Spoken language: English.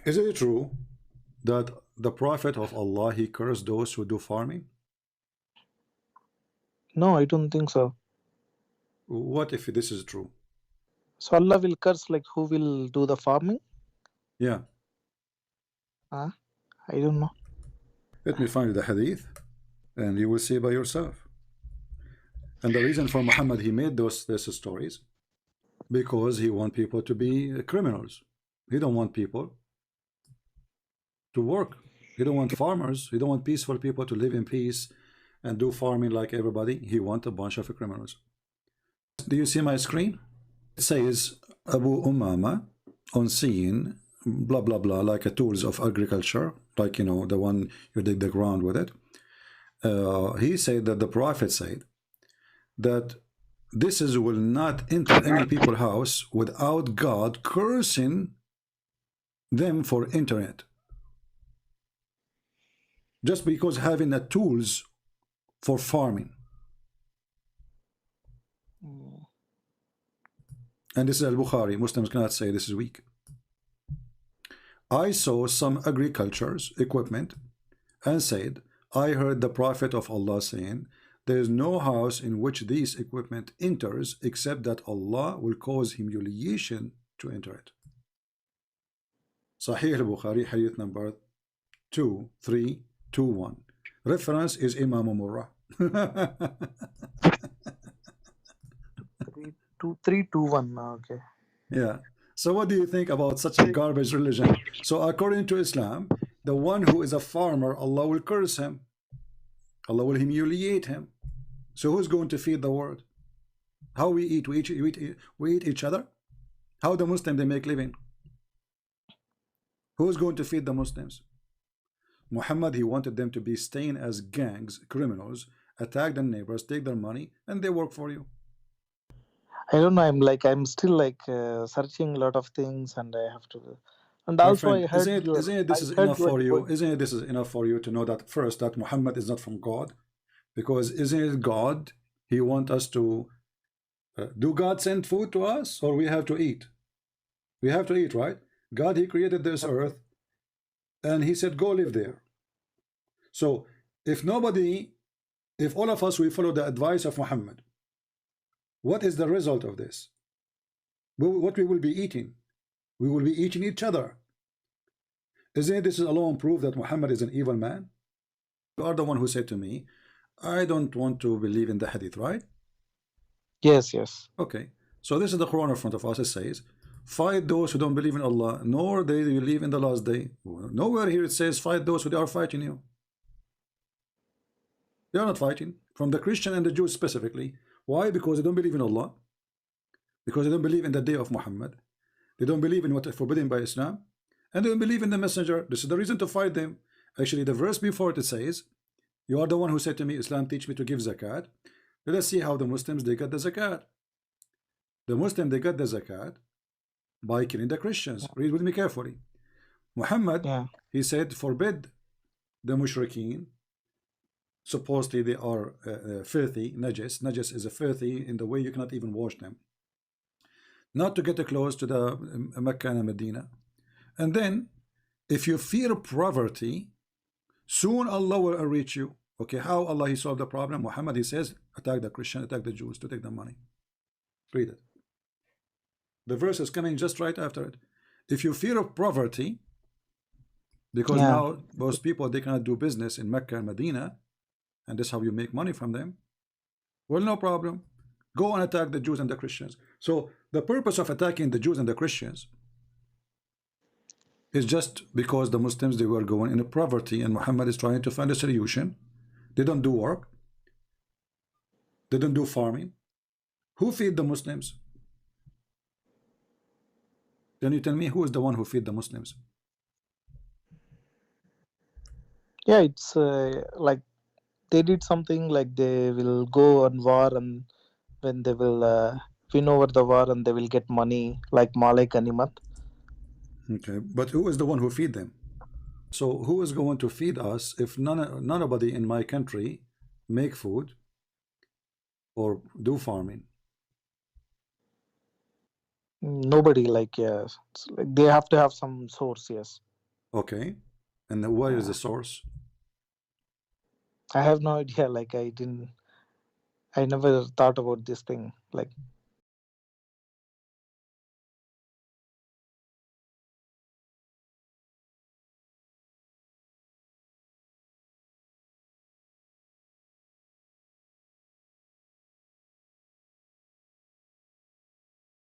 Is it true that the Prophet of Allah, he cursed those who do farming? No, I don't think so. What if this is true? So Allah will curse like who will do the farming? Yeah, Huh? I don't know. let me find the hadith and you will see by yourself. And the reason for Muhammad, he made these stories because he want people to be criminals. He don't want people to work. He don't want farmers. He don't want peaceful people to live in peace and do farming like everybody. He want a bunch of criminals. Do you see my screen? It says Abu Umama on seeing blah blah blah, like a tools of agriculture, like you know the one you dig the ground with it. He said that the Prophet said that this is will not enter any people's house without God cursing them for internet, just because having the tools for farming. And this is Al-Bukhari. Muslims cannot say this is weak. I saw some agriculture's equipment and said, I heard the Prophet of Allah saying, there is no house in which this equipment enters except that Allah will cause humiliation to enter it. Sahih al-Bukhari, hadith number 2321. Reference is Imam Murrah. 3, 2, 3, 2, 1. Okay. Yeah. So what do you think about such a garbage religion? So according to Islam, the one who is a farmer, Allah will curse him. Allah will humiliate him. So who's going to feed the world? How we eat? We eat each other? How the Muslim they make living? Who's going to feed the Muslims? Muhammad, he wanted them to be staying as gangs, criminals, attack their neighbors, take their money, and they work for you. I don't know. I'm still like searching a lot of things, and I have to. And My also, friend, I heard isn't it this I is heard enough your for you? debate. Isn't it this is enough for you to know that first that Muhammad is not from God? Because isn't it God? He want us to do God send food to us, or we have to eat? We have to eat, right? God, he created this earth, and he said, go live there. So if nobody, if all of us, we follow the advice of Muhammad, what is the result of this? What we will be eating? We will be eating each other. Isn't this alone proof that Muhammad is an evil man? You are the one who said to me, I don't want to believe in the hadith, right? Yes, yes. Okay. So this is the Quran in front of us. It says, fight those who don't believe in Allah, nor they believe in the last day. Nowhere here it says, fight those who are fighting you. They are not fighting. From the Christian and the Jews specifically. Why? Because they don't believe in Allah. Because they don't believe in the day of Muhammad. They don't believe in what is forbidden by Islam. And they don't believe in the messenger. This is the reason to fight them. Actually, the verse before it says, you are the one who said to me, Islam teach me to give zakat. Let us see how the Muslims, they got the zakat. The Muslim, they got the zakat by killing the Christians. Read with me carefully. Muhammad, Yeah. he said, forbid the mushrikeen. Supposedly they are filthy, najis. Najis is a filthy in the way you cannot even wash them. Not to get close to the Mecca and Medina. And then, if you fear poverty, soon Allah will reach you. Okay, how Allah he solved the problem? Muhammad, he says, attack the Christian, attack the Jews to take the money. Read it. The verse is coming just right after it. If you fear of poverty, because now most people, they cannot do business in Mecca and Medina, and this is how you make money from them, well, no problem. Go and attack the Jews and the Christians. So the purpose of attacking the Jews and the Christians is just because the Muslims, they were going in a poverty, and Muhammad is trying to find a solution. They don't do work. They don't do farming. Who feed the Muslims? Can you tell me who is the one who feed the Muslims? Yeah, it's like they did something like they will go on war, and when they will win over the war, and they will get money like Malik Ganimat. Okay, but who is the one who feed them? So who is going to feed us if nobody in my country make food or do farming? Nobody, like, yeah, it's like they have to have some source. Yes, Okay. And where is yeah. the source? I have no idea. Like, I never thought about this thing. Like,